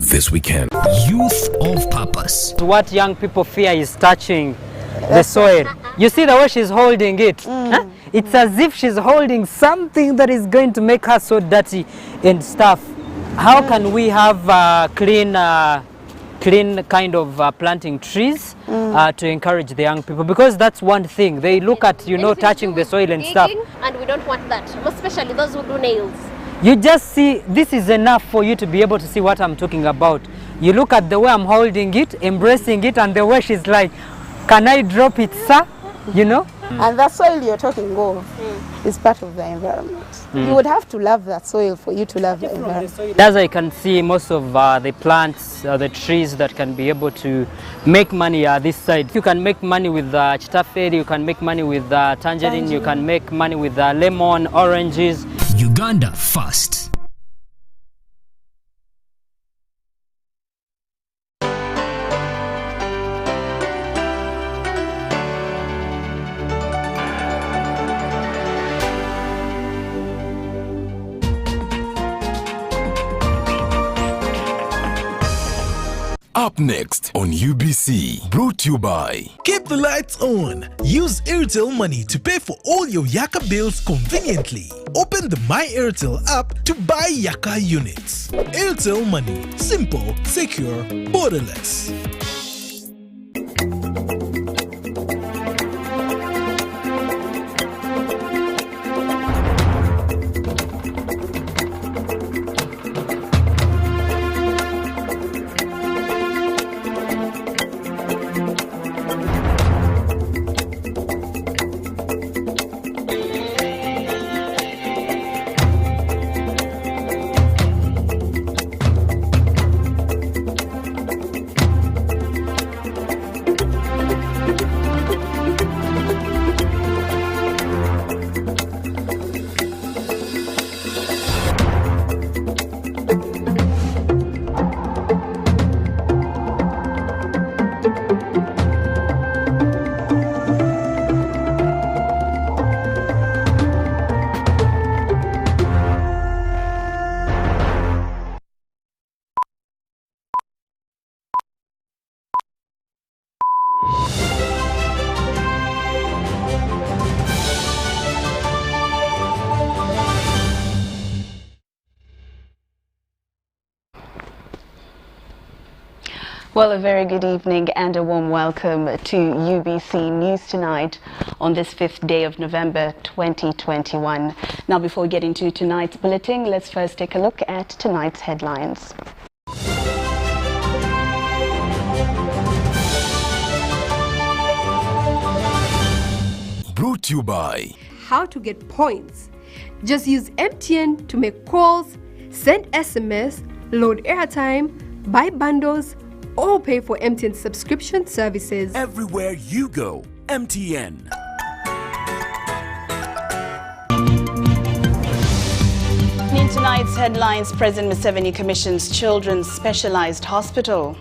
this weekend. Youth of purpose. What young people fear is touching the soil. You see the way she's holding it? Huh? It's as if she's holding something that is going to make her so dirty and stuff. How can we have clean kind of planting trees to encourage the young people? Because that's one thing. They look at, touching the soil and stuff. And we don't want that, especially those who do nails. You just see, this is enough for you to be able to see what I'm talking about. You look at the way I'm holding it, embracing it, and the way she's like, can I drop it, sir? And that soil you're talking of is part of the environment. You would have to love that soil for you to love the environment. As I can see, most of the plants, the trees that can be able to make money are this side. You can make money with chitaferi, you can make money with tangerine, you can make money with lemon, oranges. Uganda first. Up next on UBC, brought to you by... Keep the lights on. Use Airtel Money to pay for all your Yaka bills conveniently. Open the My Airtel app to buy Yaka units. Airtel Money. Simple, secure, borderless. Well, a very good evening and a warm welcome to UBC News Tonight on this 5th day of November 2021. Now, before we get into tonight's bulletin, let's first take a look at tonight's headlines. Brought to you by... How to get points. Just use MTN to make calls, send SMS, load airtime, buy bundles, or pay for MTN subscription services. Everywhere you go, MTN. In tonight's headlines, President Museveni commissions Children's Specialized Hospital.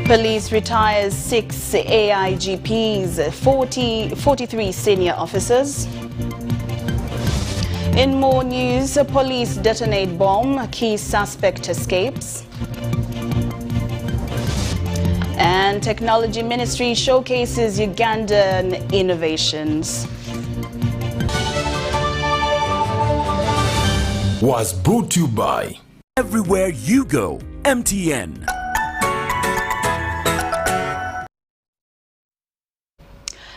Police retires 6 AIGPs, 43 senior officers. In more news, police detonate bomb, key suspect escapes. And Technology Ministry showcases Ugandan innovations. Was brought to you by... Everywhere you go, MTN.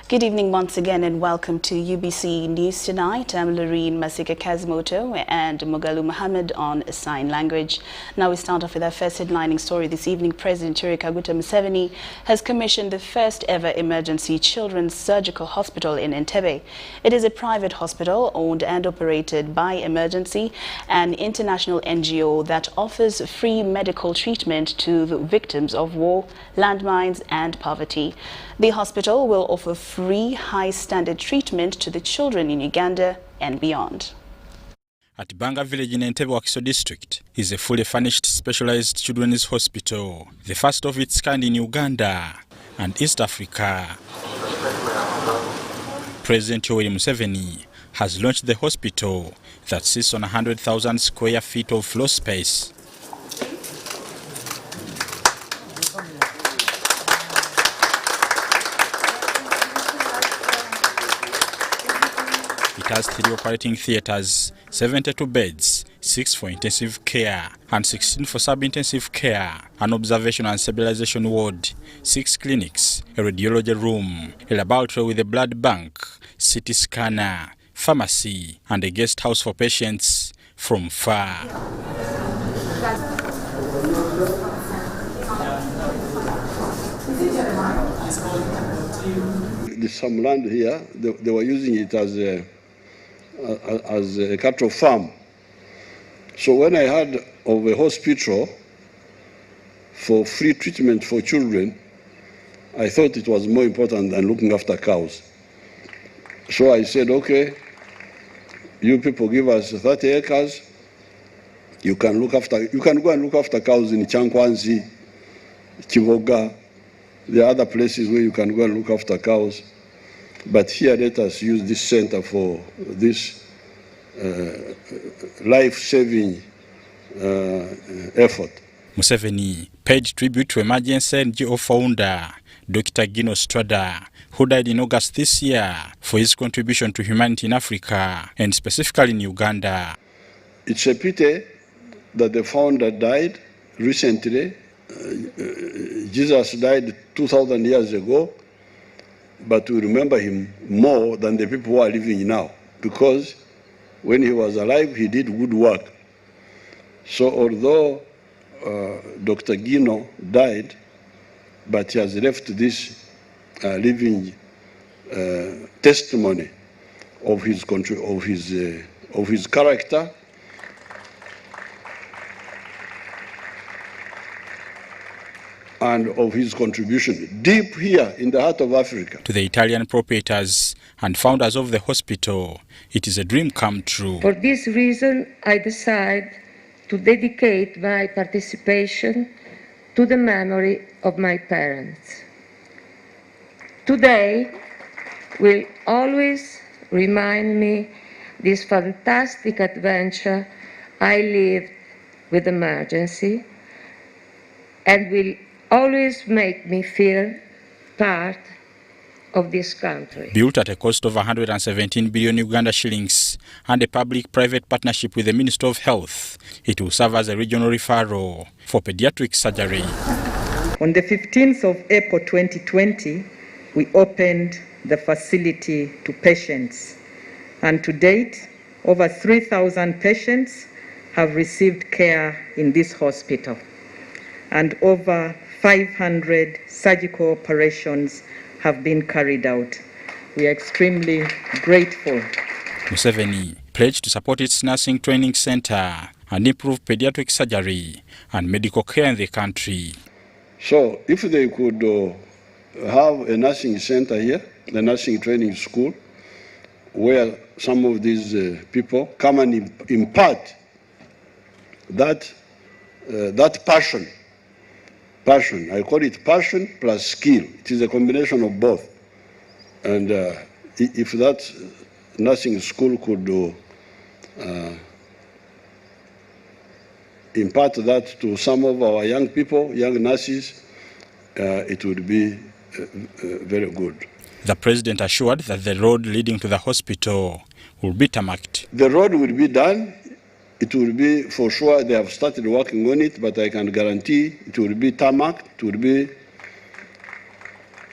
Good evening once again and welcome to UBC News Tonight. I'm Lauryne Masika and Mugalu Mohammed on sign language. Now we start off with our first headlining story this evening. President Yoweri Kaguta Museveni has commissioned the first ever emergency children's surgical hospital in Entebbe. It is a private hospital owned and operated by Emergency, an international NGO that offers free medical treatment to the victims of war, landmines and poverty. The hospital will offer free high-standard treatment to the children in Uganda and beyond. At Banga Village in Entebbe Wakiso District is a fully furnished specialized children's hospital, the first of its kind in Uganda and East Africa. President Yoweri Museveni has launched the hospital that sits on 100,000 square feet of floor space. It has 3 operating theatres, 72 beds, 6 for intensive care and 16 for sub-intensive care, an observation and stabilization ward, 6 clinics, a radiology room, a laboratory with a blood bank, CT scanner, pharmacy and a guest house for patients from far. There's some land here, they were using it as a cattle farm. So when I heard of a hospital for free treatment for children, I thought it was more important than looking after cows. So I said, okay, you people give us 30 acres, you can go and look after cows in Chankwanzi, Chivoga. There are other places where you can go and look after cows. But here let us use this center for this life-saving effort. Museveni paid tribute to emergency NGO founder Dr. Gino Strada, who died in August this year, for his contribution to humanity in Africa and specifically in Uganda. It's a pity that the founder died recently. Jesus died 2,000 years ago, but we remember him more than the people who are living now, because when he was alive, he did good work. So although Dr. Gino died, but he has left this living testimony of his character and of his contribution deep here in the heart of Africa. To the Italian proprietors and founders of the hospital, it is a dream come true. For this reason, I decide to dedicate my participation to the memory of my parents. Today will always remind me this fantastic adventure I lived with emergency, and will always make me feel part of this country. Built at a cost of 117 billion Uganda shillings and a public-private partnership with the Ministry of Health, it will serve as a regional referral for pediatric surgery. On the 15th of April 2020, we opened the facility to patients, and to date, over 3,000 patients have received care in this hospital, and over 500 surgical operations have been carried out. We are extremely grateful. Museveni pledged to support its nursing training center and improve pediatric surgery and medical care in the country. So if they could have a nursing center here, the nursing training school, where some of these people come and impart that passion, I call it passion plus skill. It is a combination of both. And if that nursing school could impart that to some of our young people, young nurses, it would be very good. The president assured that the road leading to the hospital will be tarmacked. The road will be done. It will be, for sure, they have started working on it, but I can guarantee it will be tarmacked,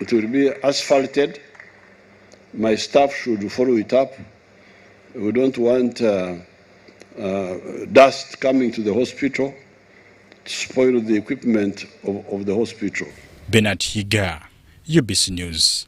it will be asphalted. My staff should follow it up. We don't want dust coming to the hospital to spoil the equipment of the hospital. Bernard Higa, UBC News.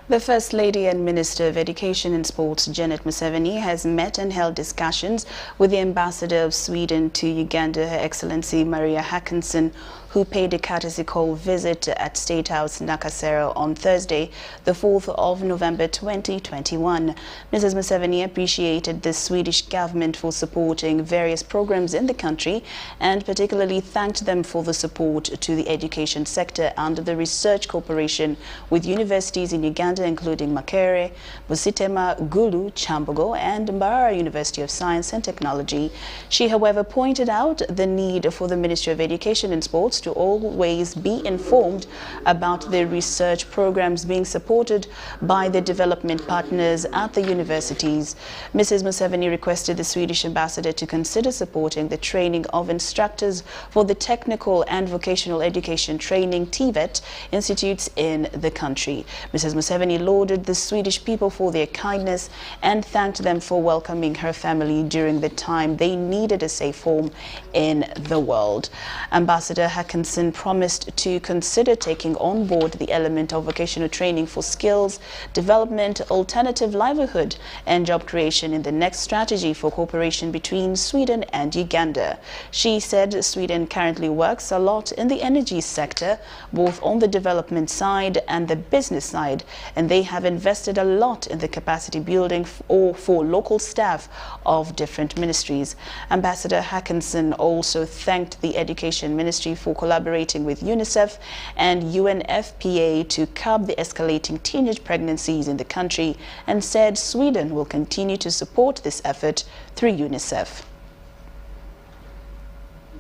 The First Lady and Minister of Education and Sports, Janet Museveni, has met and held discussions with the Ambassador of Sweden to Uganda, Her Excellency Maria Hackinson, who paid a courtesy call visit at State House Nakasero on Thursday, the 4th of November 2021. Mrs. Museveni appreciated the Swedish government for supporting various programs in the country and particularly thanked them for the support to the education sector under the research cooperation with universities in Uganda, including Makerere, Busitema, Gulu, Chambogo and Mbarara University of Science and Technology. She, however, pointed out the need for the Ministry of Education and Sports to always be informed about the research programs being supported by the development partners at the universities. Mrs. Museveni requested the Swedish ambassador to consider supporting the training of instructors for the technical and vocational education training TVET institutes in the country. Mrs. Museveni lauded the Swedish people for their kindness and thanked them for welcoming her family during the time they needed a safe home in the world. Ambassador Hackinson promised to consider taking on board the element of vocational training for skills development, alternative livelihood and job creation in the next strategy for cooperation between Sweden and Uganda. She said Sweden currently works a lot in the energy sector, both on the development side and the business side, and they have invested a lot in the capacity building for local staff of different ministries. Ambassador Hackinson also thanked the Education Ministry for collaborating with UNICEF and UNFPA to curb the escalating teenage pregnancies in the country and said Sweden will continue to support this effort through UNICEF.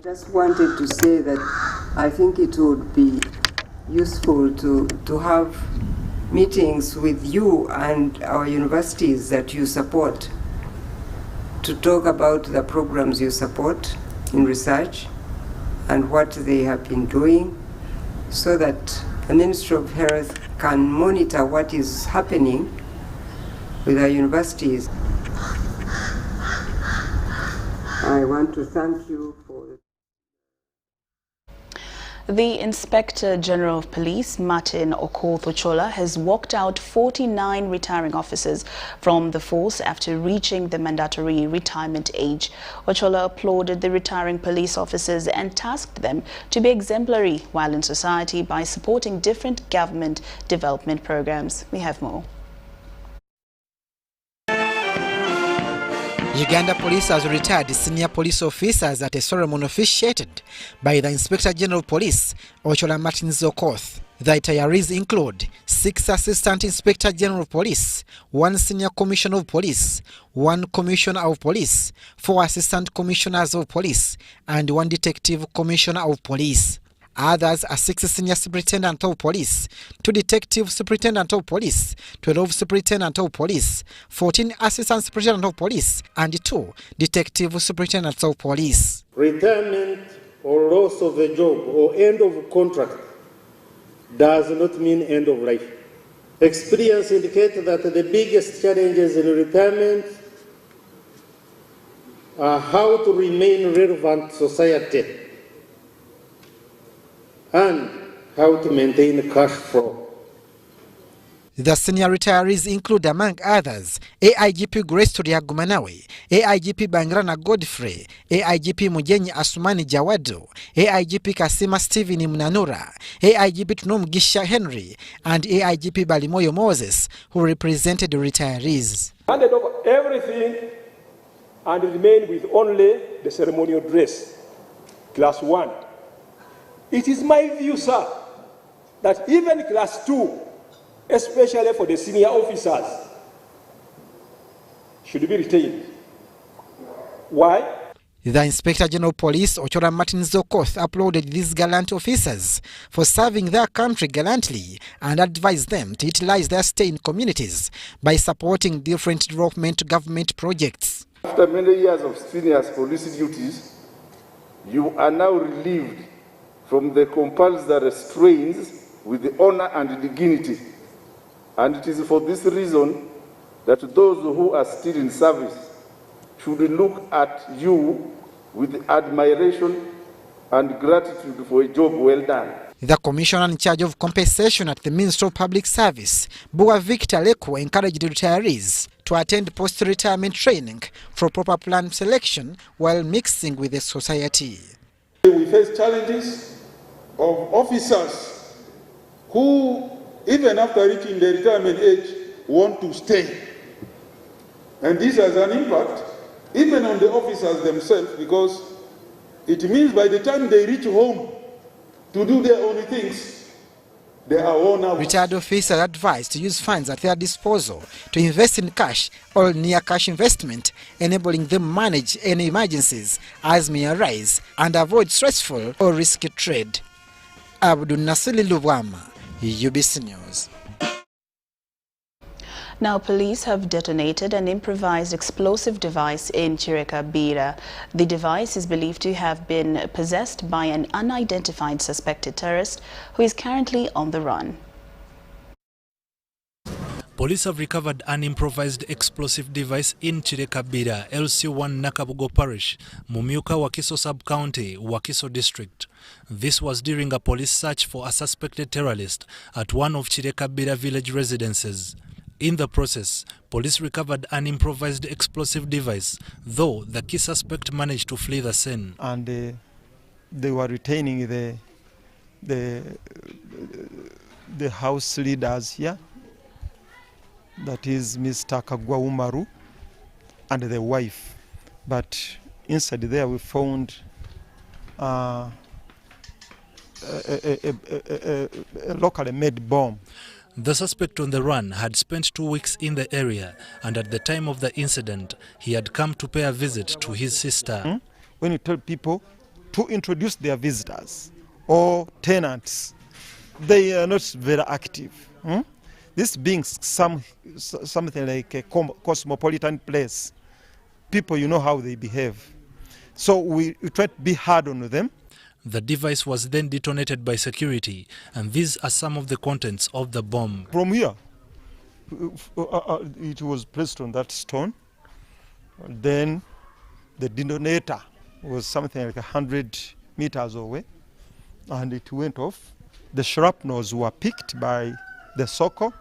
Just wanted to say that I think it would be useful to have meetings with you and our universities that you support to talk about the programs you support in research and what they have been doing, so that the Ministry of Health can monitor what is happening with our universities. I want to thank you for it. The Inspector General of Police, Martin Okoth-Ochola, has walked out 49 retiring officers from the force after reaching the mandatory retirement age. Ochola applauded the retiring police officers and tasked them to be exemplary while in society by supporting different government development programs. We have more. Uganda Police has retired senior police officers at a ceremony officiated by the Inspector General of Police, Ochola Martin Okoth. The retirees include 6 Assistant Inspector General of Police, 1 Senior Commissioner of Police, 1 Commissioner of Police, 4 Assistant Commissioners of Police, and 1 Detective Commissioner of Police. Others are 6 Senior Superintendent of Police, 2 Detective Superintendent of Police, 12 Superintendent of Police, 14 Assistant Superintendent of Police, and 2 Detective Superintendents of Police. Retirement or loss of a job or end of contract does not mean end of life. Experience indicates that the biggest challenges in retirement are how to remain relevant to society and how to maintain cash flow. The senior retirees include, among others, AIGP Grace Tuliagumanawe, AIGP Bangrana Godfrey, AIGP Mujenyi Asumani Jawado, AIGP Kasima Stephen Mnanura, AIGP Tunom Gisha Henry, and AIGP Balimoyo Moses, who represented the retirees. Handed over everything and remained with only the ceremonial dress, class 1. It is my view, sir, that even class 2, especially for the senior officers, should be retained. Why? The Inspector General of Police, Ochola Martin Okoth, applauded these gallant officers for serving their country gallantly and advised them to utilize their stay in communities by supporting different development government projects. After many years of strenuous police duties, you are now relieved from the compulsory strains with the honor and dignity. And it is for this reason that those who are still in service should look at you with admiration and gratitude for a job well done. The Commissioner in charge of compensation at the Ministry of Public Service, Bua Victor Leko, encouraged retirees to attend post-retirement training for proper plan selection while mixing with the society. We face challenges of officers who, even after reaching the retirement age, want to stay. And this has an impact even on the officers themselves, because it means by the time they reach home to do their own things, they are worn out. Retired officers are advised to use funds at their disposal to invest in cash or near cash investment, enabling them manage any emergencies as may arise and avoid stressful or risky trade. Abdul Nasili Lubwama, UBC News. Now, police have detonated an improvised explosive device in Chirekabira. The device is believed to have been possessed by an unidentified suspected terrorist who is currently on the run. Police have recovered an improvised explosive device in Chirekabira, LC1 Nakabugo Parish, Mumyuka Wakiso Sub-County, Wakiso District. This was during a police search for a suspected terrorist at one of Chirekabira village residences. In the process, police recovered an improvised explosive device, though the key suspect managed to flee the scene. And they were retaining the house leaders here, that is Mr. Kagwa Umaru and the wife. But inside there we found a locally made bomb. The suspect on the run had spent 2 weeks in the area, and at the time of the incident, he had come to pay a visit to his sister. When you tell people to introduce their visitors or tenants, they are not very active. This being something like a cosmopolitan place, people, you know how they behave. So we try to be hard on them. The device was then detonated by security, and these are some of the contents of the bomb. From here, it was placed on that stone. Then the detonator was something like 100 meters away, and it went off. The shrapnels were picked by the SOCO.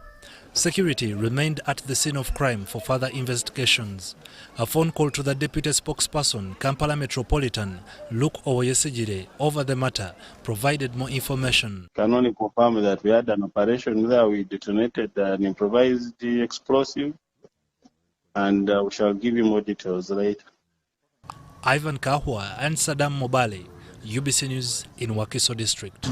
Security remained at the scene of crime for further investigations. A phone call to the deputy spokesperson, Kampala Metropolitan, Luke Owoyesigire, over the matter provided more information. Can only confirm that we had an operation there. We detonated an improvised explosive, and we shall give you more details later. Ivan Kahwa and Saddam Mobale, UBC News in Wakiso District.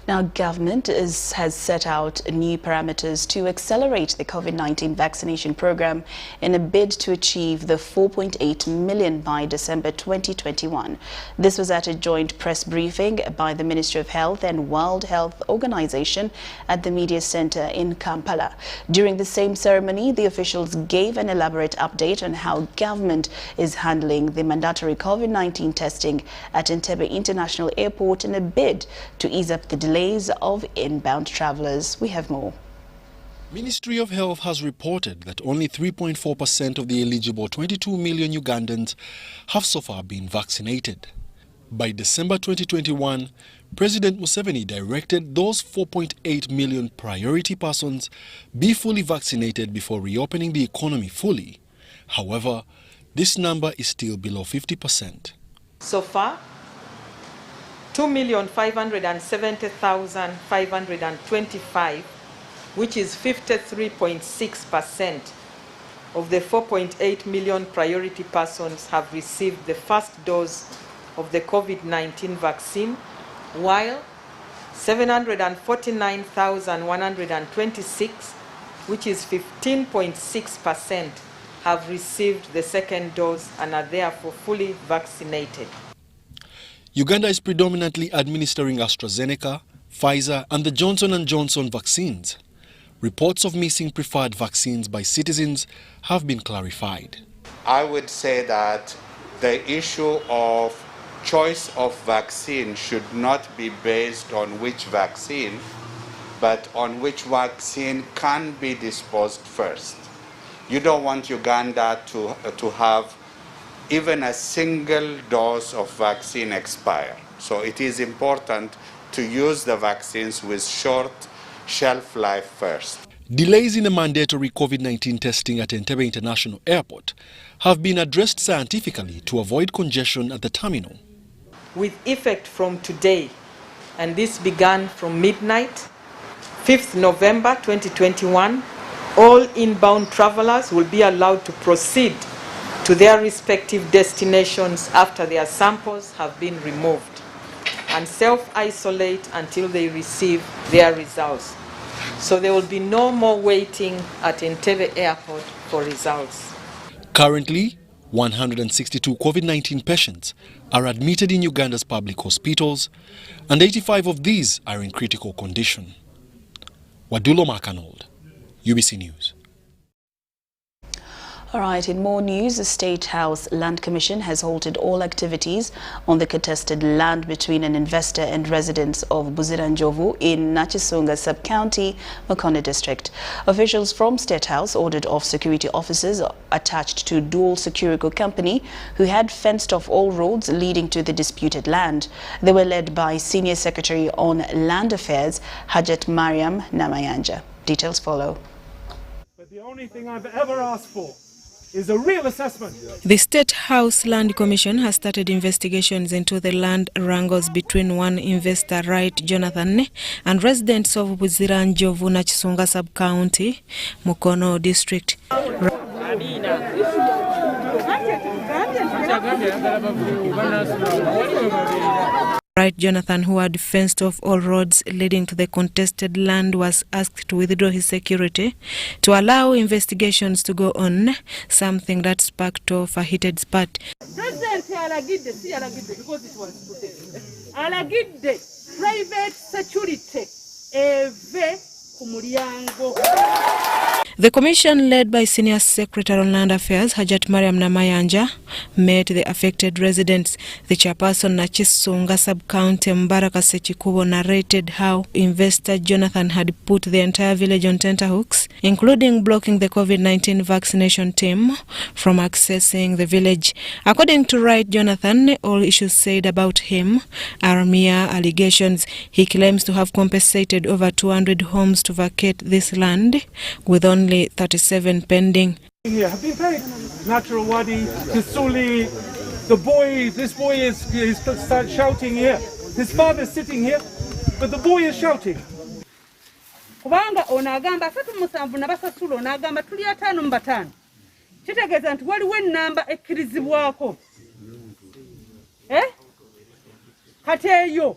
Now, government has set out new parameters to accelerate the COVID-19 vaccination program in a bid to achieve the 4.8 million by December 2021. This was at a joint press briefing by the Ministry of Health and World Health Organization at the Media Center in Kampala. During the same ceremony, the officials gave an elaborate update on how government is handling the mandatory COVID-19 testing at Entebbe International Airport in a bid to ease up the delays of inbound travelers. We have more. Ministry of Health has reported that only 3.4% of the eligible 22 million Ugandans have so far been vaccinated. By December 2021, President Museveni directed those 4.8 million priority persons be fully vaccinated before reopening the economy fully. However, this number is still below 50%. So far, 2,570,525, which is 53.6% of the 4.8 million priority persons have received the first dose of the COVID-19 vaccine, while 749,126, which is 15.6%, have received the second dose and are therefore fully vaccinated. Uganda is predominantly administering AstraZeneca, Pfizer and the Johnson & Johnson vaccines. Reports of missing preferred vaccines by citizens have been clarified. I would say that the issue of choice of vaccine should not be based on which vaccine, but on which vaccine can be disposed first. You don't want Uganda to have even a single dose of vaccine expire. So it is important to use the vaccines with short shelf life first. Delays in the mandatory COVID-19 testing at Entebbe International Airport have been addressed scientifically to avoid congestion at the terminal. with effect from today, and this began from midnight, 5th November 2021, all inbound travelers will be allowed to proceed to their respective destinations after their samples have been removed and self-isolate until they receive their results. So there will be no more waiting at Entebbe Airport for results. Currently, 162 COVID-19 patients are admitted in Uganda's public hospitals, and 85 of these are in critical condition. Wadulo Makanold, UBC News. All right, in more news, the State House Land Commission has halted all activities on the contested land between an investor and residents of Buziranjovu in Nachisunga Sub-County, Mukono District. Officials from State House ordered off security officers attached to dual security company who had fenced off all roads leading to the disputed land. They were led by Senior Secretary on Land Affairs, Hajat Mariam Namayanja. Details follow. But the only thing I've ever asked for is a real assessment. The State House Land Commission has started investigations into the land wrangles between one investor, Right Jonathan, and residents of Buziranjovu, Nachisunga Sub-County, Mukono District. Right Jonathan, who had fenced off all roads leading to the contested land, was asked to withdraw his security to allow investigations to go on, something that sparked off a heated spat. President alagidde because it was today. Alagidde private security eve ku mulyango. The commission, led by Senior Secretary on Land Affairs, Hajat Mariam Namayanja, met the affected residents. The chairperson, Nachisunga Sub-County, Mbaraka Sechikubo, narrated how investor Jonathan had put the entire village on tenterhooks, including blocking the COVID-19 vaccination team from accessing the village. According to Right Jonathan, all issues said about him are mere allegations. He claims to have compensated over 200 homes to vacate this land, with only 37 pending. Here, have been paid. Natural Wadi, Kisuli, the boy, this boy is start shouting here. His father's sitting here, but the boy is shouting. Kubanga onagamba 37 nabasasula onagamba tuli 5 mu 5. Kitegeeza nti waliwo ennamba ekkirizibwako. Kati eyo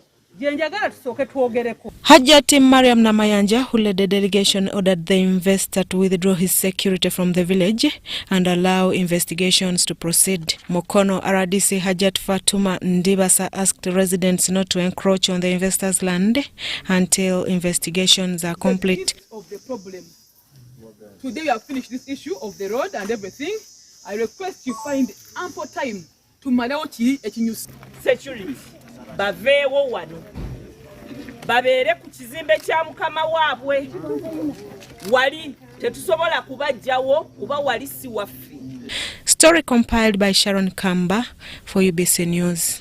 Hajat Mariam Namayanja, who led the delegation, ordered the investor to withdraw his security from the village and allow investigations to proceed. Mukono RDC Hajat Fatuma Ndibasa asked residents not to encroach on the investor's land until investigations are complete. Of the problem. Today you have finished this issue of the road and everything. I request you find ample time to manage security. Baveewo wano babeere ku kizimbe kya mukama waabwe wali tetusobola kubajjawo kuba wali si waffe. Story compiled by Sharon Kamba for UBC News.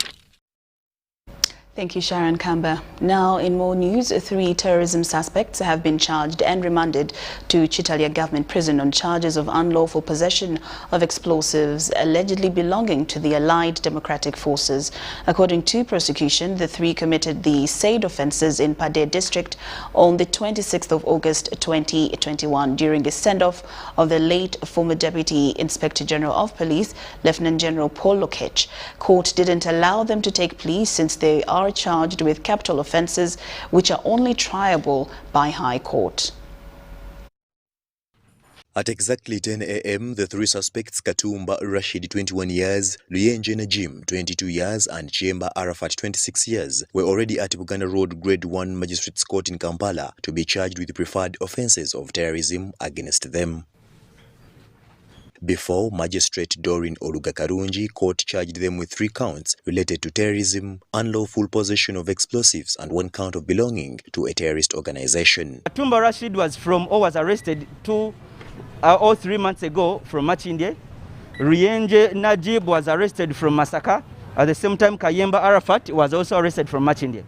Thank you, Sharon Kamba. Now, in more news, 3 terrorism suspects have been charged and remanded to Chitalia Government Prison on charges of unlawful possession of explosives allegedly belonging to the Allied Democratic Forces. According to prosecution, the 3 committed the said offences in Pade District on the 26th of August 2021 during a send-off of the late former Deputy Inspector General of Police, Lieutenant General Paul Lokech. Court didn't allow them to take plea since they are charged with capital offences which are only triable by High Court. At exactly 10 a.m., the 3 suspects, Katumba Rashid, 21 years, Luyenje Najim, 22 years, and Chemba Arafat, 26 years, were already at Uganda Road Grade 1 Magistrates Court in Kampala to be charged with the preferred offences of terrorism against them. Before, Magistrate Doreen Olugakarunji court charged them with 3 counts related to terrorism, unlawful possession of explosives, and 1 count of belonging to a terrorist organization. Katumba Rashid was arrested 2 or 3 months ago from Machinde. Luyenje Najib was arrested from Masaka. At the same time, Kayemba Arafat was also arrested from Machinde.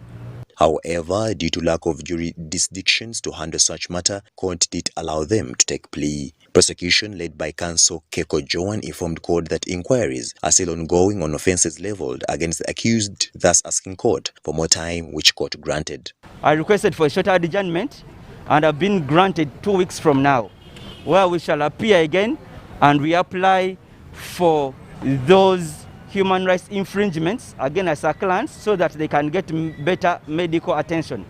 However, due to lack of jurisdictions to handle such matter, court did allow them to take plea. Prosecution led by counsel Keko Joan informed court that inquiries are still ongoing on offences levelled against the accused, thus asking court for more time, which court granted. I requested for a shorter adjournment and have been granted 2 weeks from now, where we shall appear again and reapply for those human rights infringements against our clients so that they can get better medical attention.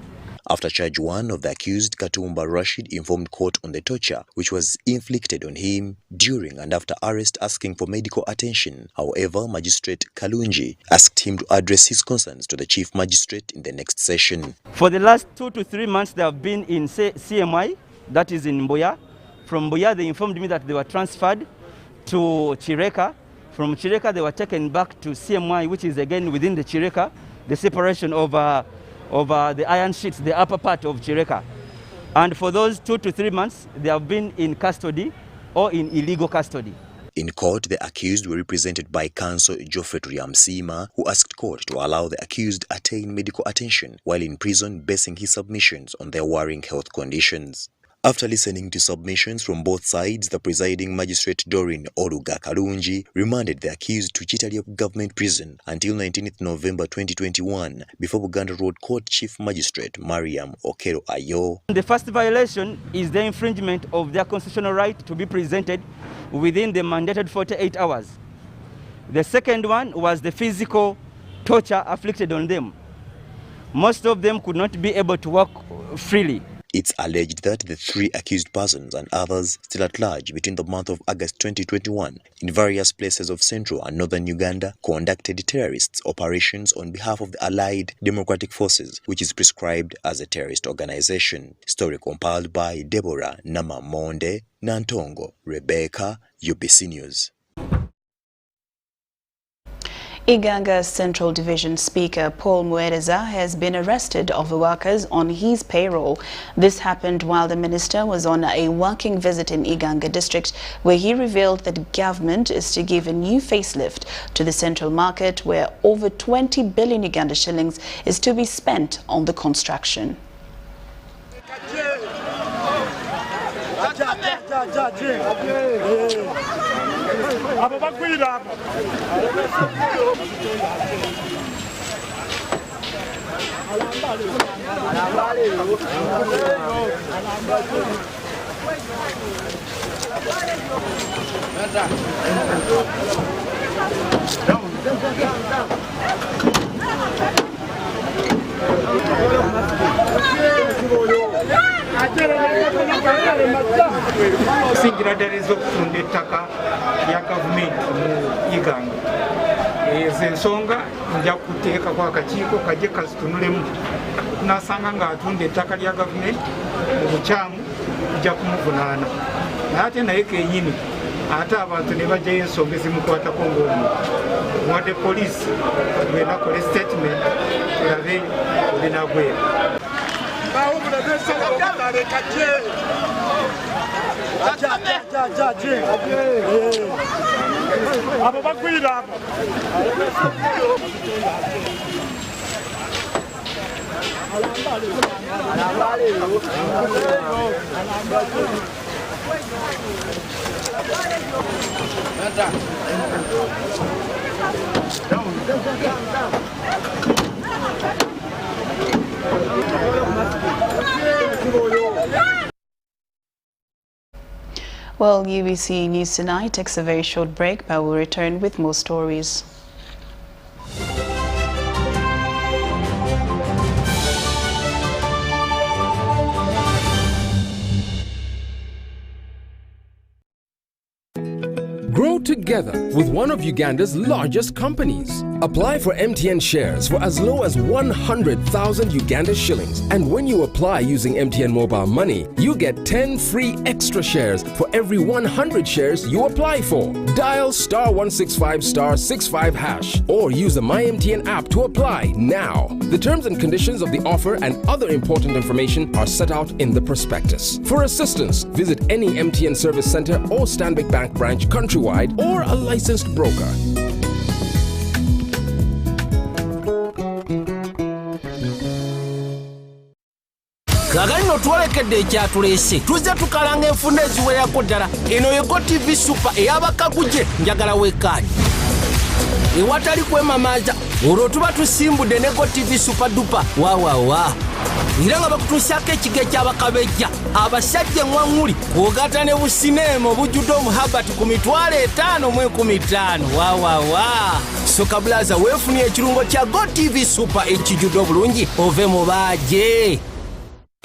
After charge 1 of the accused, Katumba Rashid informed court on the torture which was inflicted on him during and after arrest, asking for medical attention. However, Magistrate Kalunji asked him to address his concerns to the Chief Magistrate in the next session. For the last 2 to 3 months, they have been in CMI, that is in Mboya. From Mboya, they informed me that they were transferred to Chireka. From Chireka, they were taken back to CMI, which is again within the Chireka, the separation of the iron sheets, the upper part of Chireka. And for those 2 to 3 months, they have been in custody or in illegal custody. In court, the accused were represented by counsel Geoffrey Msima, who asked court to allow the accused attain medical attention while in prison, basing his submissions on their worrying health conditions. After listening to submissions from both sides, the presiding magistrate Doreen Oluga Kalunji remanded the accused to Chitaliop Government Prison until 19th November 2021 before Uganda Road Court Chief Magistrate Mariam Okero Ayo. The first violation is the infringement of their constitutional right to be presented within the mandated 48 hours. The second one was the physical torture afflicted on them. Most of them could not be able to walk freely. It's alleged that the 3 accused persons and others still at large between the month of August 2021 in various places of central and northern Uganda conducted terrorist operations on behalf of the Allied Democratic Forces, which is prescribed as a terrorist organization. Story compiled by Deborah Namamonde, Nantongo, Rebecca, UBC News. Iganga Central Division Speaker Paul Muereza has been arrested over workers on his payroll. This happened while the minister was on a working visit in Iganga district, where he revealed that government is to give a new facelift to the central market, where over 20 billion Uganda shillings is to be spent on the construction. Singira dalizo kufunda ettaka lya gavumenti mu Uganda. Ezo ensonga nja kuteekako akakiiko kajje kazitunulemu. Nasanga ng'atunda ettaka lya gavumenti mu bukyamu nja kumuvunaana. Naye ate naye kennyini ate abantu ne bajjayo ensonga ezimukwatako ng'omu. Muwadde poliisi agenda akole statement tulabe ebinagwera. Well, UBC News Tonight takes a very short break, but we'll return with more stories. Grow together with one of Uganda's largest companies. Apply for MTN shares for as low as 100,000 Uganda shillings. And when you apply using MTN Mobile Money, you get 10 free extra shares for every 100 shares you apply for. Dial *165*65# or use the MyMTN app to apply now. The terms and conditions of the offer and other important information are set out in the prospectus. For assistance, visit any MTN service center or Stanbic Bank branch countrywide or a licensed broker. Kagalino twalekedde ekyatulese tuzze tukalanga enfunda eziwerako ddala. Eno ye GoTV Super ey'abakaguje njagala weekaanyi. Ewatali kwemamaaza olwo tuba tusimbudde ne GoTV Super Duper waawawa. Era nga bakutuusaako ekiga eky'abakabejja abasajja eŋŋwaŋŋuli kw'ogatta ne busineema obujjudde omuhabati ku $5,015 waawawa. Soka Blaza weefunye ekirungo kya GoTV Super ekijjudde obulungi ove mu baaje.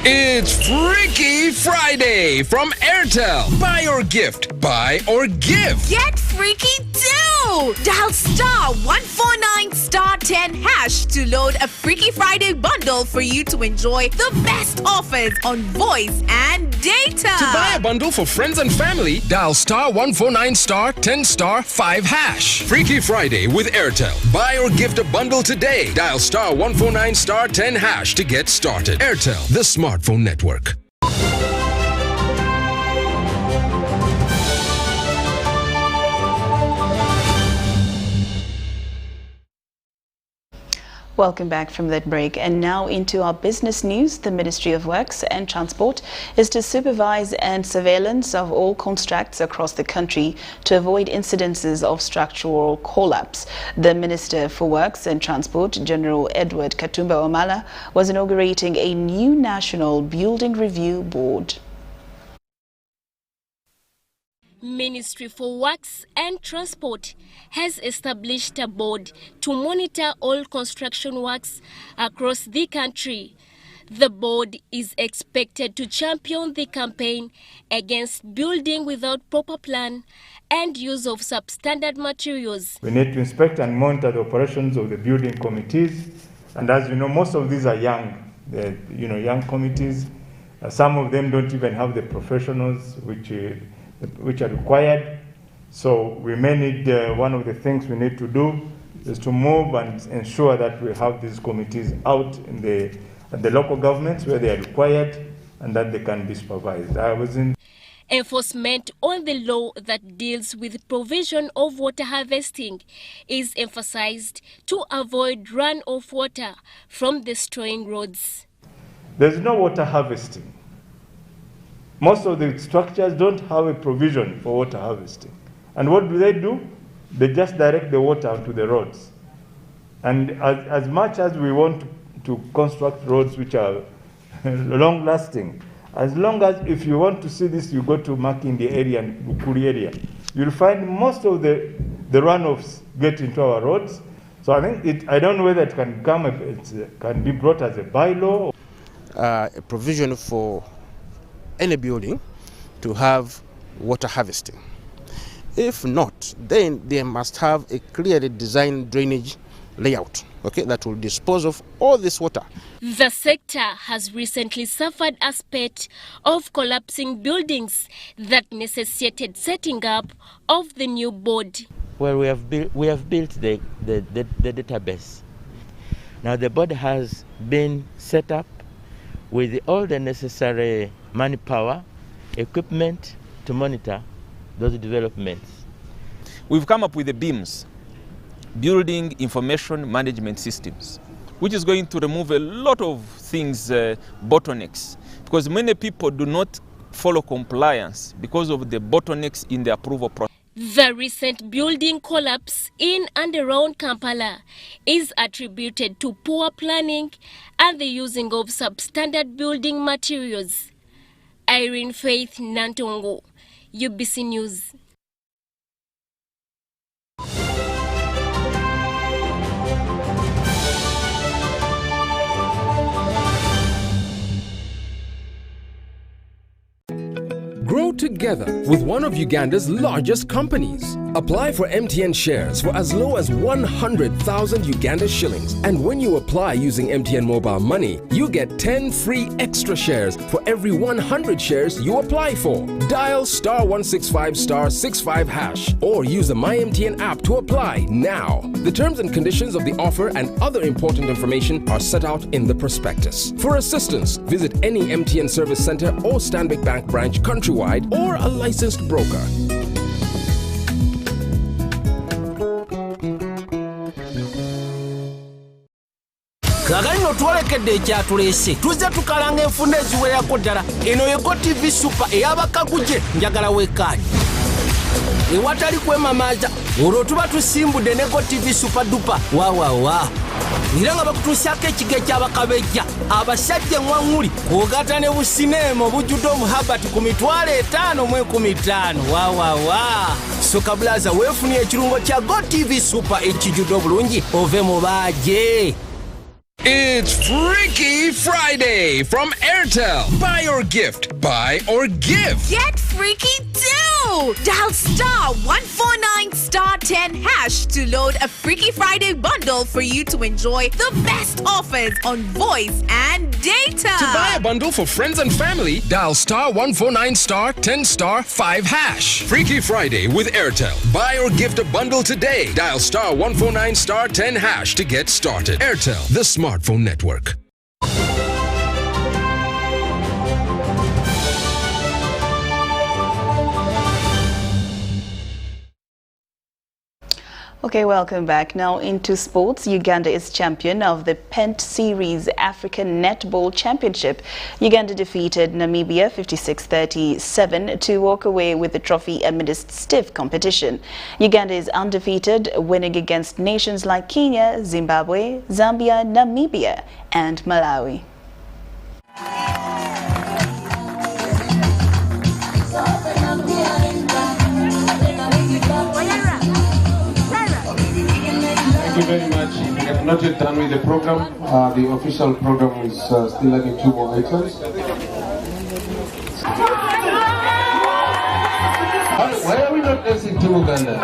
It's Freaky Friday from Airtel. Buy or gift. Buy or give. Get freaky too! Dial *149*10# to load a Freaky Friday bundle for you to enjoy the best offers on voice and data. To buy a bundle for friends and family, dial *149*10*5#. Freaky Friday with Airtel. Buy or gift a bundle today. Dial *149*10# to get started. Airtel, the smartphone network. Welcome back from that break. And now into our business news. The Ministry of Works and Transport is to supervise and surveillance of all contracts across the country to avoid incidences of structural collapse. The Minister for Works and Transport, General Edward Katumba Wamala, was inaugurating a new National Building Review Board. Ministry for Works and Transport has established a board to monitor all construction works across the country. The board is expected to champion the campaign against building without proper plan and use of substandard materials. We need to inspect and monitor the operations of the building committees, and as you know, most of these are young committees. Some of them don't even have the professionals which are required. So we may need, one of the things we need to do is to move and ensure that we have these committees out in the local governments where they are required and that they can be supervised. Enforcement on the law that deals with provision of water harvesting is emphasized to avoid run of water from destroying roads. There's no water harvesting. Most of the structures don't have a provision for water harvesting. And what do? They just direct the water to the roads. And as much as we want to construct roads which are long lasting, as long as if you want to see this, you go to Makindi area and Bukuri area, you'll find most of the runoffs get into our roads. So I think I don't know whether it can be brought as a bylaw. A provision for any building to have water harvesting. If not, then they must have a clearly designed drainage layout, that will dispose of all this water. The sector has recently suffered a spate of collapsing buildings that necessitated setting up of the new board. Well, we have built the database. Now the board has been set up with all the necessary manpower, equipment to monitor those developments. We've come up with the BIMS, Building Information Management Systems, which is going to remove a lot of things, bottlenecks, because many people do not follow compliance because of the bottlenecks in the approval process. The recent building collapse in and around Kampala is attributed to poor planning and the using of substandard building materials. Irene Faith Nantongo, UBC News. Grow together with one of Uganda's largest companies. Apply for MTN shares for as low as 100,000 Uganda shillings. And when you apply using MTN mobile money, you get 10 free extra shares for every 100 shares you apply for. Dial *165*65# or use the MyMTN app to apply now. The terms and conditions of the offer and other important information are set out in the prospectus. For assistance, visit any MTN service center or Stanbic Bank branch countrywide or a licensed broker. Kagalino twaleke tegekedde ekyatuleese tuzze tukalanga enfunda eziwererako ddala eno yego tv super ey'abakaguje njagala wekkaanyi ewatali kwemamaaza olwo tuba tusimbudde nego tv super dupa wawawa era nga bakutuusyako ekiga ekyabakabejja abasajja eŋwaŋŋuli kwogata ne busineema obujjudde omuhabati ku 5,115 wawawa soka bulaza weefunye ekirungo kya go tv super ekijjudde obulungi ove mu baaje. It's Freaky Friday from Airtel. Buy or gift. Buy or give. Get freaky too! Dial *149*10# to load a Freaky Friday bundle for you to enjoy the best offers on voice and data. To buy a bundle for friends and family, dial *149*10*5#. Freaky Friday with Airtel. Buy or gift a bundle today. Dial *149*10# to get started. Airtel, the smartphone network. Okay, welcome back. Now into sports. Uganda is champion of the Pent Series African Netball Championship. Uganda defeated Namibia 56-37 to walk away with the trophy amidst stiff competition. Uganda is undefeated, winning against nations like Kenya, Zimbabwe, Zambia, Namibia and Malawi. Thank you very much. We have not yet done with the program. The official program is still adding 2 more items. Why are we not dancing to Uganda?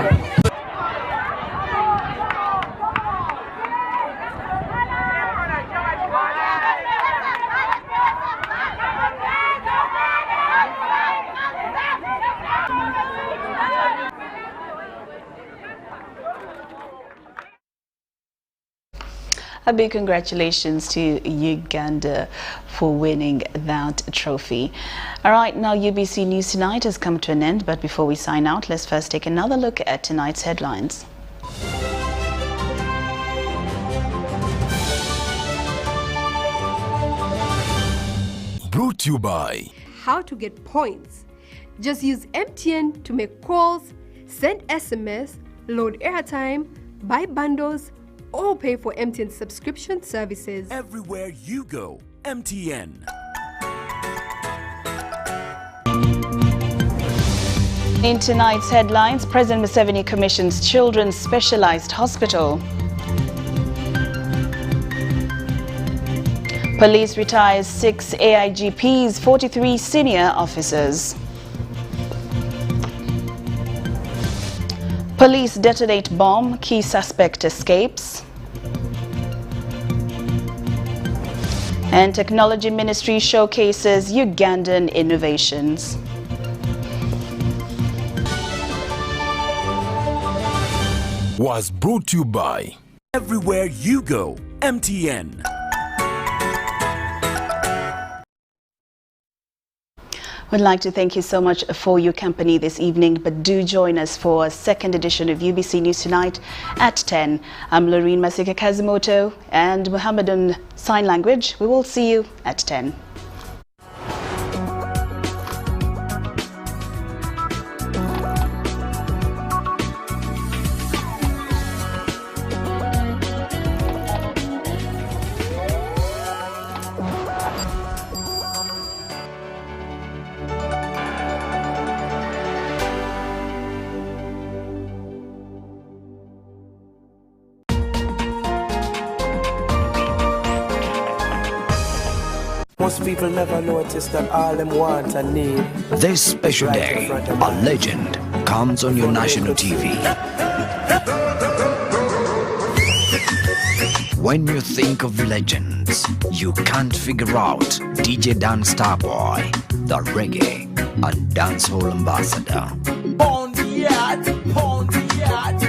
A big congratulations to Uganda for winning that trophy. All right, now UBC News Tonight has come to an end, but before we sign out, let's first take another look at tonight's headlines. Brought to you by How to get points. Just use MTN to make calls, send SMS, load airtime, buy bundles, or pay for MTN subscription services. Everywhere you go, MTN. In tonight's headlines, President Museveni commissions Children's Specialized Hospital. Police retires 6 AIGPs, 43 senior officers. Police detonate bomb, key suspect escapes. And Technology Ministry showcases Ugandan innovations. Was brought to you by Everywhere you go, MTN. We'd like to thank you so much for your company this evening, but do join us for a second edition of UBC News Tonight at 10. I'm Lauryne Masika Kazimoto and Muhammad on Sign Language. We will see you at 10. Most people never notice that all them want and need. This special day, a legend comes on your national TV. When you think of legends, you can't figure out DJ Dan Starboy, the reggae and dancehall ambassador. Pound the yard, pound the yard.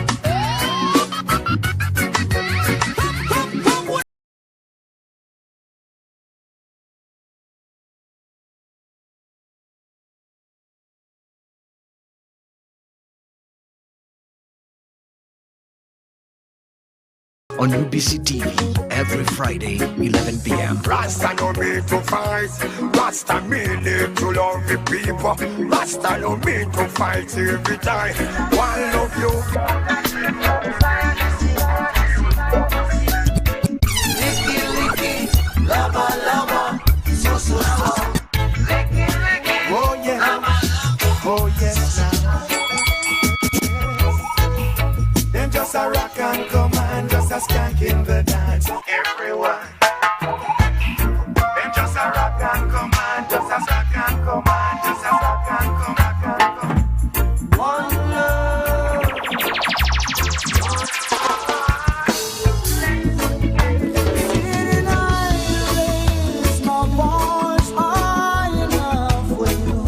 on UBC TV every Friday, 11 p.m. Rasta no me to fight, Rasta me live to love the people. Rasta no me to fight every time. One love you. Licky, licky, lava, lava, so, so, so. Licky, licky, oh yeah, oh yes now. Them just a rock and command, just a skank in the dance. Everyone. Them just a rock and command, just a rock and command, just a rock and command. One love. Didn't I raise my voice high enough for you?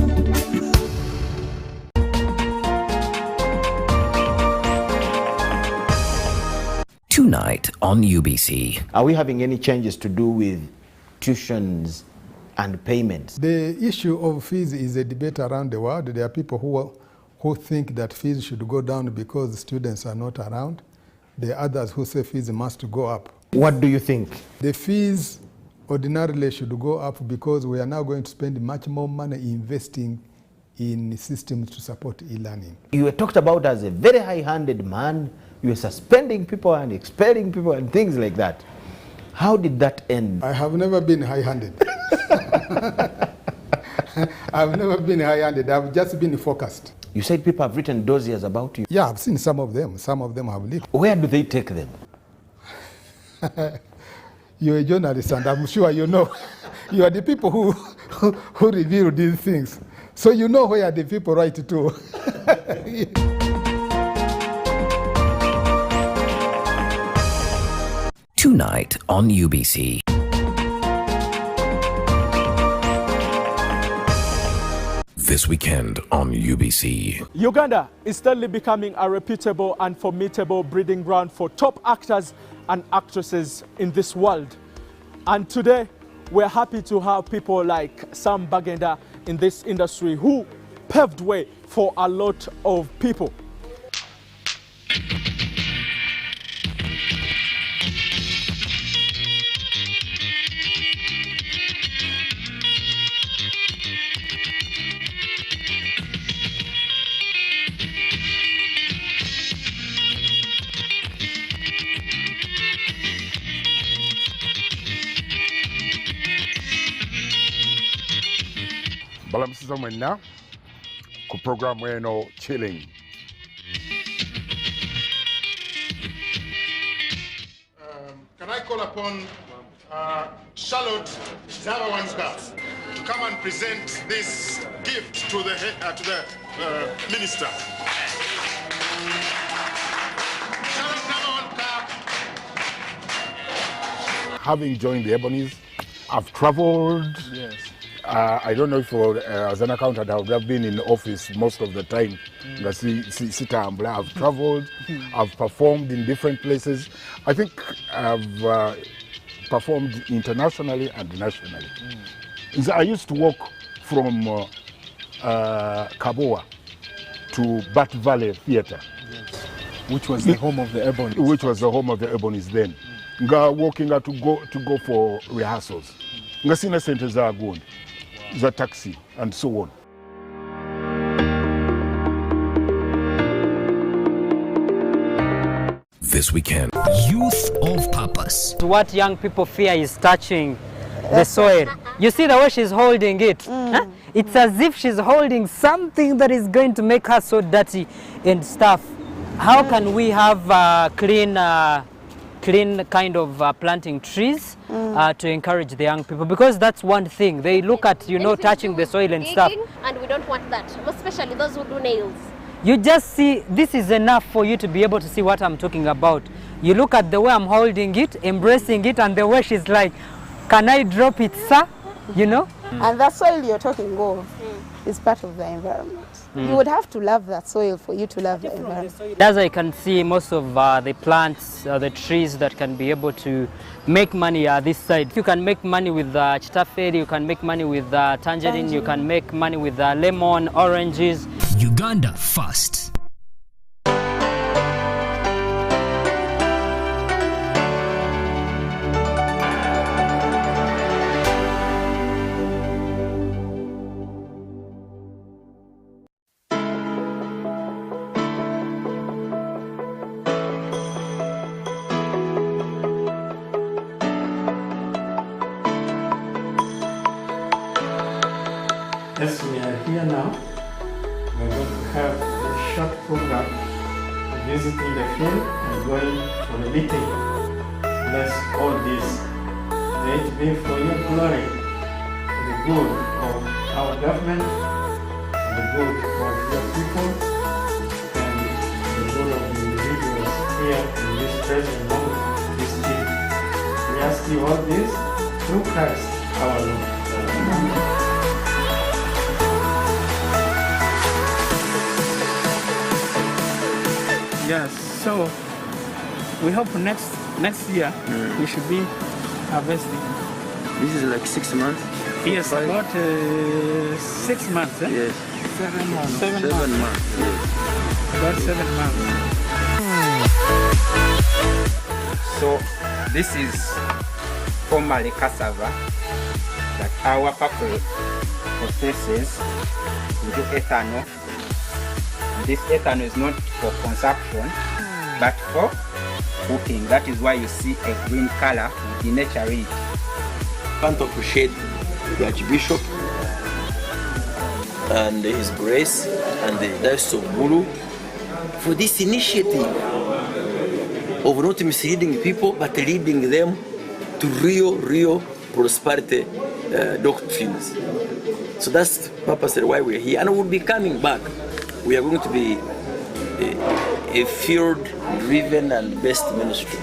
Tonight on UBC. Are we having any changes to do with tuitions and payments? The issue of fees is a debate around the world. There are people who think that fees should go down because students are not around. There are others who say fees must go up. What do you think? The fees ordinarily should go up because we are now going to spend much more money investing in systems to support e-learning. You were talked about as a very high-handed man. You were suspending people and expelling people and things like that. How did that end? I have never been high-handed. I've never been high-handed. I've just been focused. You said people have written dossiers about you. Yeah, I've seen some of them. Some of them have leaked. Where do they take them? You're a journalist, and I'm sure you know. You are the people who reveal these things. So you know where the people write to. Tonight on UBC. This weekend on UBC. Uganda is steadily becoming a reputable and formidable breeding ground for top actors and actresses in this world. And today, we're happy to have people like Sam Bagenda in this industry who paved way for a lot of people. Balamusiza mwenna ku programu eno Chilling. Can I call upon Charlotte Zabawanska to come and present this gift to the minister? Charlotte Zabawanska. Having joined the Ebonies, I've traveled. Yes. I don't know if as an accountant I would have been in office most of the time. I've traveled, I've performed in different places. I think I've performed internationally and nationally. I used to walk from Kaboa to Bat Valley Theatre. Yes. Which was the home of the Ebonies. Which was the home of the Ebonies then. Walking to go for rehearsals. Sina sente za gold, za taxi, and so on. This weekend, Youth of Purpose. What young people fear is touching the soil. You see the way she's holding it? Huh? It's as if she's holding something that is going to make her so dirty and stuff. How can we have clean kind of planting trees to encourage the young people? Because that's one thing. They look at, touching the soil and stuff. And we don't want that, especially those who do nails. You just see, this is enough for you to be able to see what I'm talking about. You look at the way I'm holding it, embracing it, and the way she's like, can I drop it, sir? And that soil you're talking of is part of the environment. You would have to love that soil for you to love the environment. As I can see, most of the plants, the trees that can be able to make money are this side. You can make money with chitaferi, you can make money with tangerine, you can make money with lemon, oranges. Uganda first. have a short program visiting the field and going for a meeting. Bless all this. May it be for your glory, for the good of our government, for the good of your people, and the good of the individuals here in this present moment, this team. We ask you all this through Christ our Lord. Yes, so we hope next year we should be harvesting. This is like 6 months? Yes, about 6 months. Eh? Yes. 7 months. 7 months. Yes. About 7 months. So this is formerly cassava that our factory processes into ethanol. And this ethanol is not for consumption, but for cooking. That is why you see a green color with the nature in it. I want to appreciate the Archbishop and His Grace and the Diocese of Gulu for this initiative of not misleading people but leading them to real prosperity doctrines. So that's purposely why we're here, and we'll be coming back. We are going to be a field-driven and based ministry.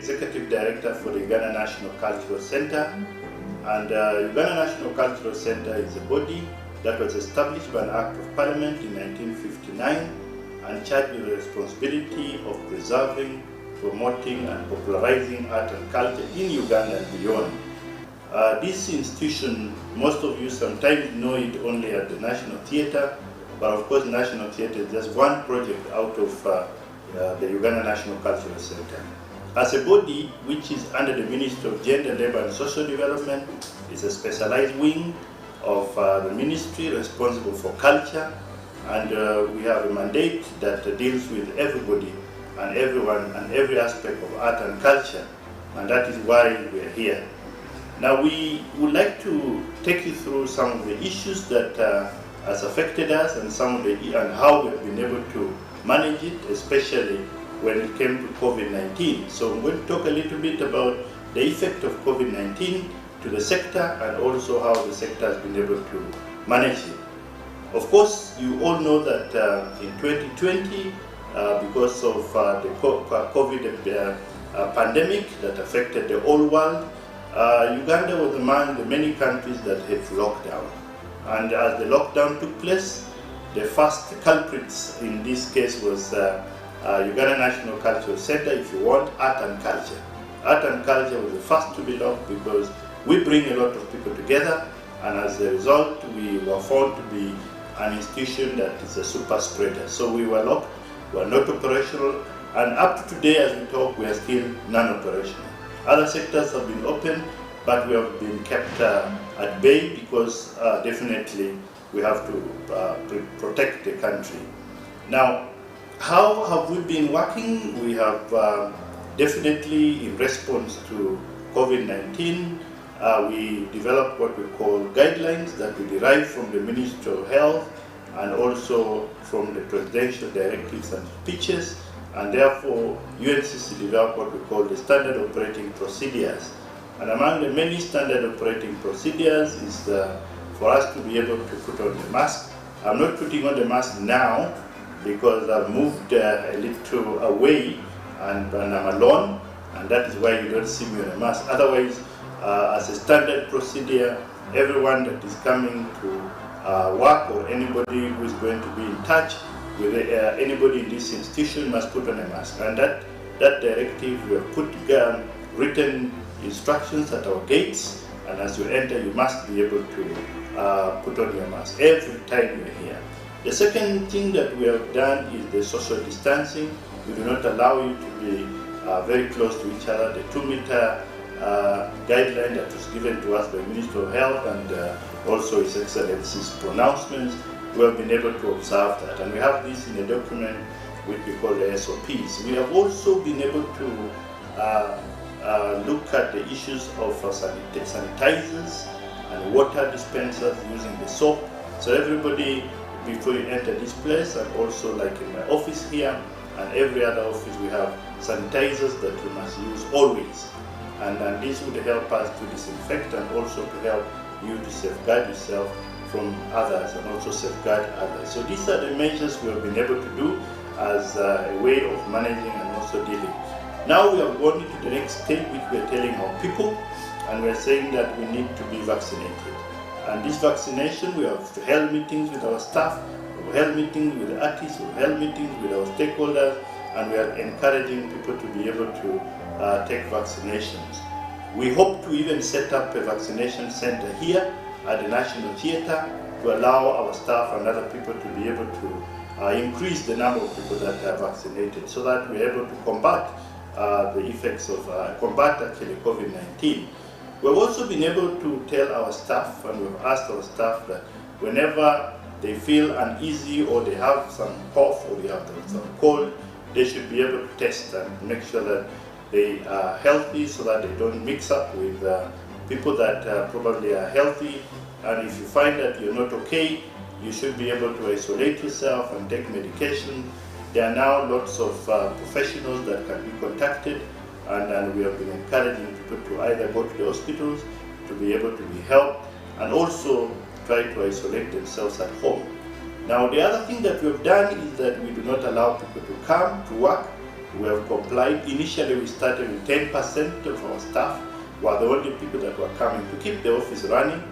Executive Director for the Uganda National Cultural Center. And Uganda National Cultural Center is a body that was established by an Act of Parliament in 1959 and charged with the responsibility of preserving, promoting and popularizing art and culture in Uganda and beyond. This institution, most of you sometimes know it only at the National Theatre, but of course National Theatre is just one project out of the Uganda National Cultural Center. As a body which is under the Ministry of Gender, Labour and Social Development, it's a specialized wing of the ministry responsible for culture, and we have a mandate that deals with everybody and everyone and every aspect of art and culture, and that is why we're here. Now we would like to take you through some of the issues that has affected us and and how we've been able to manage it, especially when it came to COVID-19. So I'm going to talk a little bit about the effect of COVID-19 to the sector and also how the sector has been able to manage it. Of course, you all know that in 2020, because of the COVID pandemic that affected the whole world, Uganda was among the many countries that had lockdown. And as the lockdown took place, The first culprits in this case was Uganda National Cultural Center, if you want, art and culture. Art and culture was the first to be locked because we bring a lot of people together, and as a result, we were found to be an institution that is a super spreader. So we were locked, we were not operational, and up to today as we talk, we are still non-operational. Other sectors have been open, but we have been kept at bay because definitely we have to protect the country. Now, how have we been working? We have definitely, in response to COVID-19, we developed what we call guidelines that we derive from the Ministry of Health and also from the presidential directives and speeches, and therefore UNCC developed what we call the standard operating procedures. And among the many standard operating procedures is for us to be able to put on the mask. I'm not putting on the mask now because I've moved a little away and I'm alone, and that is why you don't see me on a mask. Otherwise, as a standard procedure, everyone that is coming to work or anybody who is going to be in touch with anybody in this institution must put on a mask. And that directive, we have put written instructions at our gates, and as you enter, you must be able to put on your mask every time you're here. The second thing that we have done is the social distancing. We do not allow you to be very close to each other. The 2-meter guideline that was given to us by the Minister of Health and also His Excellency's pronouncements, we have been able to observe that. And we have this in a document which we call the SOPs. We have also been able to look at the issues of sanitizers and water dispensers using the soap. So everybody, before you enter this place, and also like in my office here and every other office, we have sanitizers that we must use always. And this would help us to disinfect and also to help you to safeguard yourself from others and also safeguard others. So these are the measures we have been able to do as a way of managing and also dealing. Now we have gone into the next step, which we are telling our people, and we are saying that we need to be vaccinated. And this vaccination, we have held meetings with our staff, we have held meetings with the artists, we have held meetings with our stakeholders, and we are encouraging people to be able to take vaccinations. We hope to even set up a vaccination center here at the National Theatre to allow our staff and other people to be able to increase the number of people that are vaccinated so that we're able to combat the effects of actually COVID-19. We've also been able to tell our staff, and we've asked our staff that whenever they feel uneasy or they have some cough or they have some cold, they should be able to test and make sure that they are healthy so that they don't mix up with people that probably are healthy. And if you find that you're not okay, you should be able to isolate yourself and take medication. There are now lots of professionals that can be contacted, and we have been encouraging people to either go to the hospitals to be able to be helped and also try to isolate themselves at home. Now, the other thing that we have done is that we do not allow people to come to work. We have complied. Initially, we started with 10% of our staff were the only people that were coming to keep the office running,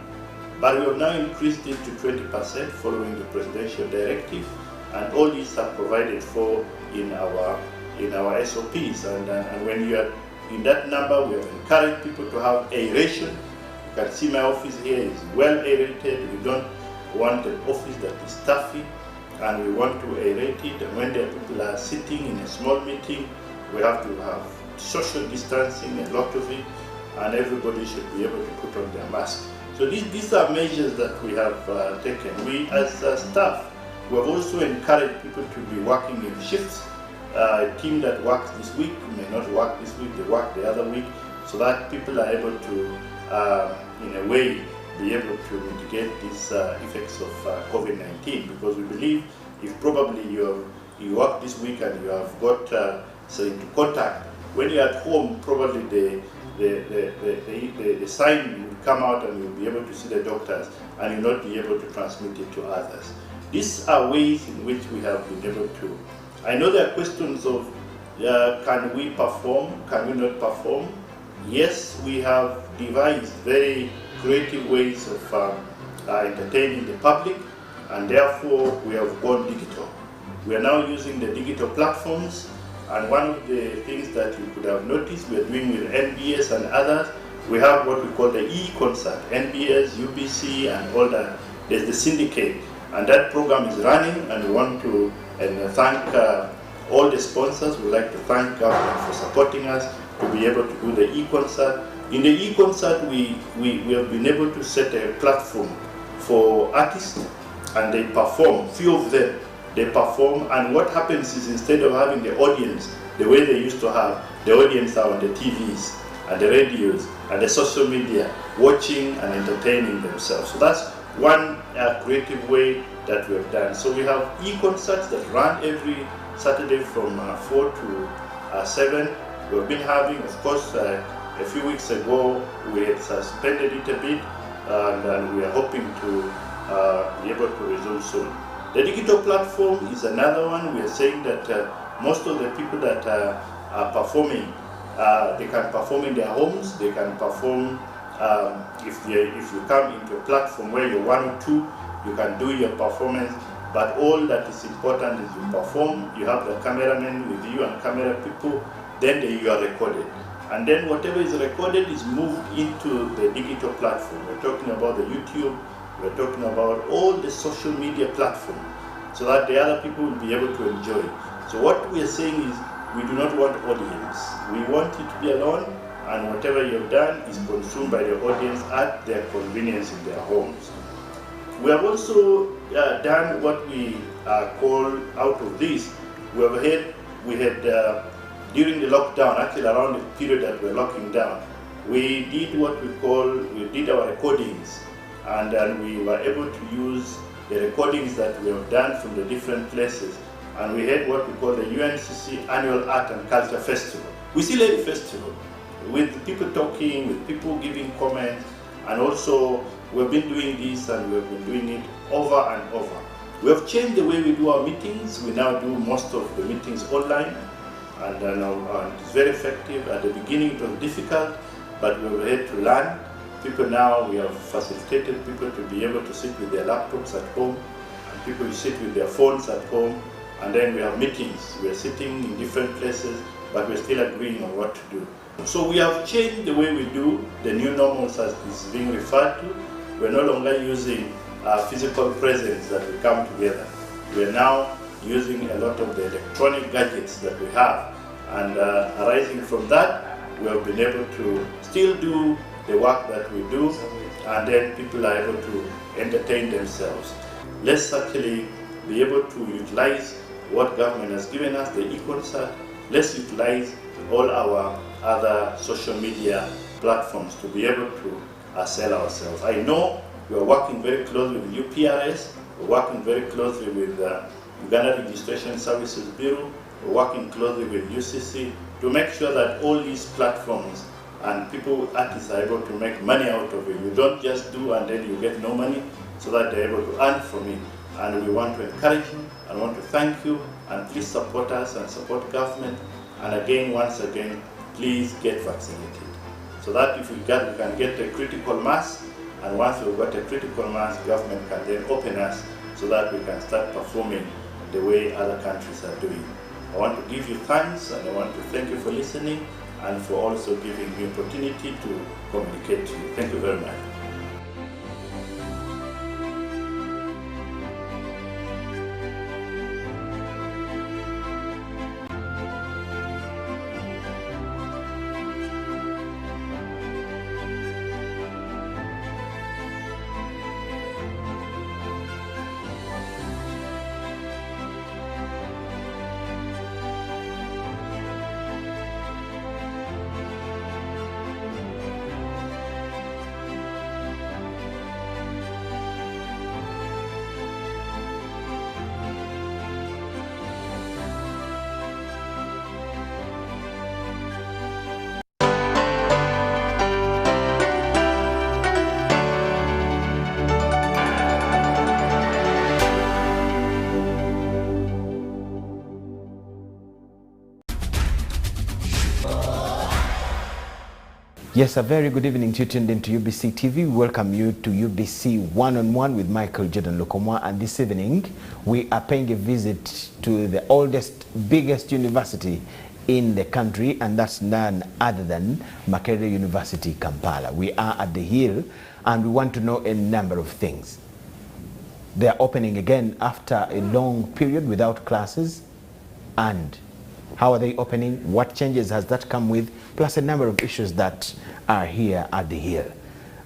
but we have now increased it to 20% following the presidential directive, and all these are provided for in our SOPs. And when you are in that number, we have encouraged people to have aeration. You can see my office here is well aerated. We don't want an office that is stuffy, and we want to aerate it. And when the people are sitting in a small meeting, we have to have social distancing, a lot of it, and everybody should be able to put on their mask. So these are measures that we have taken. We, as staff, we have also encouraged people to be working in shifts. A team that works this week may not work this week, they work the other week, so that people are able to, in a way, be able to mitigate these effects of COVID-19. Because we believe if probably you work this week and you have got into contact, when you're at home, probably the sign will come out and you'll be able to see the doctors and you'll not be able to transmit it to others. These are ways in which we have been able to. I know there are questions of can we perform, can we not perform? Yes, we have devised very creative ways of entertaining the public. and therefore we have gone digital. We are now using the digital platforms, and one of the things that you could have noticed we are doing with NBS and others, we have what we call the e-concert, NBS, UBC, and all that. There's the syndicate, and that program is running, and we want to thank all the sponsors. We'd like to thank government for supporting us to be able to do the e-concert. In the e-concert, we have been able to set a platform for artists, and they perform, few of them, they perform, and what happens is instead of having the audience the way they used to have, the audience are on the TVs and the radios and the social media watching and entertaining themselves. So that's one creative way that we have done. So we have e-concerts that run every Saturday from 4 to 7. We've been having, of course, a few weeks ago we had suspended it a bit, and we are hoping to be able to resume soon. The digital platform is another one. We are saying that most of the people that are performing, they can perform in their homes, they can perform, if you come into a platform where you're one or two, you can do your performance, but all that is important is you perform, you have the cameraman with you and camera people, then you are recorded. And then whatever is recorded is moved into the digital platform. We're talking about the YouTube, we're talking about all the social media platforms, so that the other people will be able to enjoy. So what we are saying is we do not want audience. We want it to be alone, and whatever you have done is consumed by the audience at their convenience in their homes. We have also done what we call out of this. We had during the lockdown, actually around the period that we're locking down, we did what we did our recordings, and then we were able to use the recordings that we have done from the different places, and we had what we call the UNCC Annual Art and Culture Festival. We still had a festival with people talking, with people giving comments, and also we've been doing this and we've been doing it over and over. We have changed the way we do our meetings. We now do most of the meetings online, and it's very effective. At the beginning it was difficult, but we were able to learn. People now, we have facilitated people to be able to sit with their laptops at home, and people sit with their phones at home, and then we have meetings. We are sitting in different places, but we're still agreeing on what to do. So we have changed the way we do the new normals, as is being referred to. We're no longer using physical presence that we come together. We're now using a lot of the electronic gadgets that we have, and arising from that, we have been able to still do the work that we do, and then people are able to entertain themselves. Let's actually be able to utilize what government has given us, the e-concert. Let's utilize all our other social media platforms to be able to sell ourselves. I know we are working very closely with UPRS, we're working very closely with Uganda Registration Services Bureau, we're working closely with UCC to make sure that all these platforms and people, artists, are able to make money out of it. You don't just do and then you get no money, so that they're able to earn from it. And we want to encourage you and want to thank you, and please support us and support government. And again, once again, please get vaccinated, so that if we can get a critical mass, and once we've got a critical mass, government can then open us so that we can start performing the way other countries are doing. I want to give you thanks, and I want to thank you for listening and for also giving me opportunity to communicate to you. Thank you very much. Yes, a very good evening to you tuned into UBC TV. We welcome you to UBC One-on-One with Michael Jordan Lokomwa, and this evening we are paying a visit to the oldest, biggest university in the country, and that's none other than Makerere University, Kampala. We are at the Hill and we want to know a number of things. They are opening again after a long period without classes, and how are they opening? What changes has that come with? Plus a number of issues that are here at the Hill.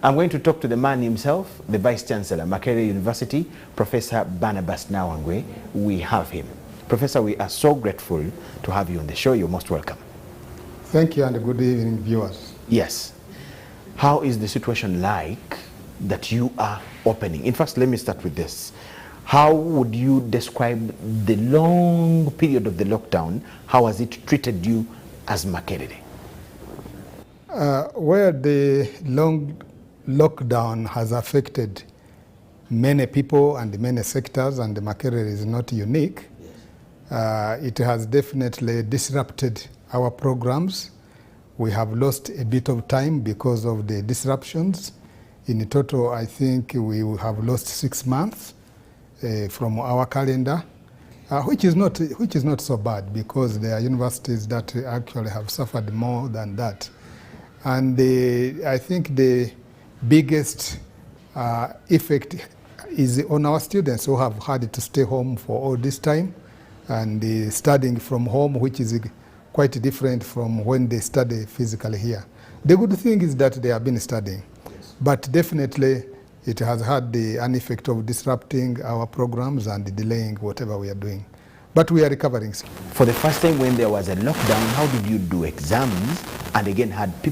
I'm going to talk to the man himself, the Vice Chancellor, Makerere University, Professor Barnabas Nawangwe. We have him. Professor, we are so grateful to have you on the show. You're most welcome. Thank you, and good evening, viewers. Yes. How is the situation like that you are opening? In fact, let me start with this. How would you describe the long period of the lockdown? How has it treated you as Makerere? Where the long lockdown has affected many people and many sectors, and Makerere is not unique, it has definitely disrupted our programs. We have lost a bit of time because of the disruptions. In total, I think we have lost 6 months from our calendar, which is not so bad, because there are universities that actually have suffered more than that. And I think the biggest effect is on our students who have had to stay home for all this time, and studying from home, which is quite different from when they study physically here. The good thing is that they have been studying, but definitely it has had an effect of disrupting our programs and delaying whatever we are doing. But we are recovering. For the first time when there was a lockdown, how did you do exams and again had people